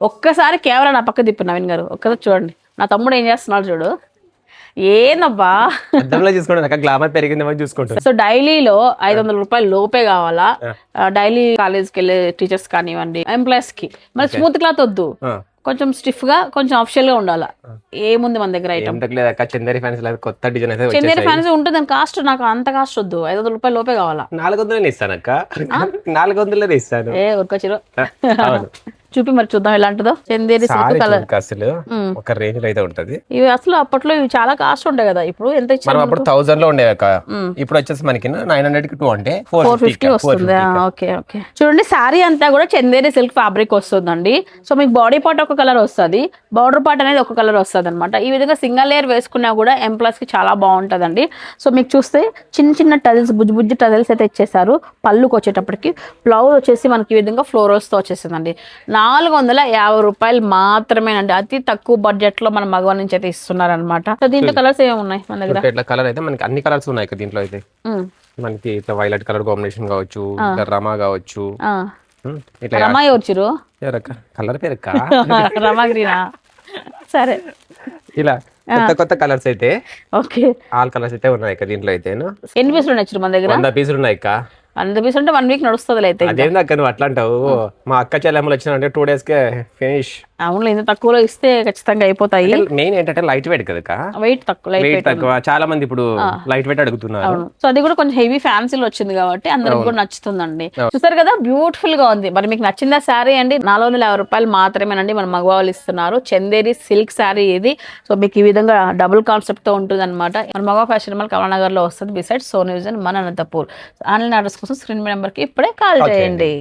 ఒక్కసారి కెమెరా నా పక్క తిప్పు నవీన్ గారు, ఒక్కసారి చూడండి నా తమ్ముడు ఏం చేస్తున్నాడు చూడు. ఏందబ్బా అద్దంలో చూసుకోండి, గ్లామర్ పెరిగిందేమో చూసుకుంటాను. సో డైలీలో 500 రూపాయలు లోపే కావాలా, డైలీ కాలేజ్కి వెళ్ళే టీచర్స్ కానివ్వండి, ఎంప్లాయీస్ కి. మరి స్మూత్ క్లాత్ వద్దు, కొంచెం స్టిఫ్ గా, కొంచెం ఆఫిషియల్ గా ఉండాలా. ఏముంది మన దగ్గర ఐటమ్? చందేరి ఫ్యాన్స్ కొత్త డిజైన్ అయితే చందేరి ఫ్యాన్స్ ఉంటుంది, దాని కాస్ట్ నాకు అంత కాస్ట్ వద్దు, 500 రూపాయలు లోపే కావాలా. 400 ఇస్తానక్క, 400 ఇస్తాను. ఏ ఉరకొచ్చిరో చూపి మరి చూద్దాం ఎలాంటిదో. చందేరి సిల్క్ కలర్ అసలు ఒక రేంజ్ అయితే ఉంటది. ఇవి అసలు అప్పట్లో ఇవి చాలా కాస్ట్ ఉండే కదా, ఇప్పుడు ఎంత ఇచ్చారు? అప్పుడు 1000 లో ఉండేవి, ఇప్పుడు వచ్చేసి మనకి 900 కి 2 అంటే 450 వస్తుంది. Okay okay. చూడండి శారీ అంతా కూడా చందేరి సిల్క్ ఫ్యాబ్రిక్ వస్తుందండి. సో మీకు బాడీ పార్ట్ ఒక కలర్ వస్తుంది, బార్డర్ పార్ట్ అనేది ఒక కలర్ వస్తుంది అనమాట. ఈ విధంగా సింగల్ లేయర్ వేసుకున్నా కూడా ఎంప్లాయీస్ కి చాలా బాగుంటదండి. సో మీకు చూస్తే చిన్న చిన్న టజల్స్, బుజ్జి బుజ్జి టజల్స్ అయితే ఇచ్చేసారు. పళ్ళుకి వచ్చేటప్పటికి బ్లౌజ్ వచ్చేసి మనకి ఈ విధంగా ఫ్లోరల్స్ తో వచ్చేసిందండి. 450 రూపాయలు మాత్రమేనండి. అతి తక్కువ బడ్జెట్ లో మన మగవాళ్ళ నుంచి అయితే ఇస్తున్నారు అనమాట. సో దీంట్లో కలర్స్ ఏమి ఉన్నాయి మన దగ్గర? ఇట్లా కలర్ అయితే మనకి అన్ని కలర్స్ ఉన్నాయి దీంట్లో అయితే. మనకి ఇట్లా వైలెట్ కలర్ కాంబినేషన్ కావచ్చు, రమా కావచ్చు. ఇట్లా రమా వచ్చిరు కలర్ పేరు రమా గ్రీనా? సరే, ఇలా కొత్త కొత్త కలర్స్ అయితే ఓకే, ఆల్ కలర్స్ అయితే ఉన్నాయి దీంట్లో అయితే. ఎన్ని పీసులు ఉన్నాయి మన దగ్గర? 100 పీసులు ఉన్నాయి. 100 పీసులు అంటే 1 వీక్ నడుస్తుంది అయితే. అదేంది అక్క నువ్వు అట్లా అంటావు? మా అక్క చెల్లెమ్మలు వచ్చినారంటే 2 days కే ఫినిష్. అవును, ఇంత తక్కువలో ఇస్తే ఖచ్చితంగా అయిపోతాయి. మెయిన్ ఏంటంటే లైట్ వెయిట్ కదా, వెయిట్ తక్కువ, వెయిట్ తక్కువ. చాలా మంది ఇప్పుడు లైట్ వెయిట్ అడుగుతున్నారు. సో అది కూడా కొంచెం హెవీ ఫ్యాన్సీలో వచ్చింది కాబట్టి అందరికి కూడా నచ్చుతుందండి. చూసారు కదా, బ్యూటిఫుల్ గా ఉంది. మరి మీకు నచ్చిందా శారీ అండి? 450 రూపాయలు మాత్రమేనండి మన మగవాళ్ళు ఇస్తున్నారు. చందేరి సిల్క్ శారీ ఇది. సో మీకు ఈ విధంగా డబుల్ కాన్సెప్ట్ తో ఉంటుంది అనమాట. మన మగవా ఫ్యాషన్ మాల్ కమలానగర్ లో వస్తుంది, బిసైడ్ సోనీ విజన్ మన అనంతపూర్. ఆన్లైన్ ఆర్డర్స్ కోసం స్క్రీన్ నెంబర్ కి ఇప్పుడే కాల్ చేయండి.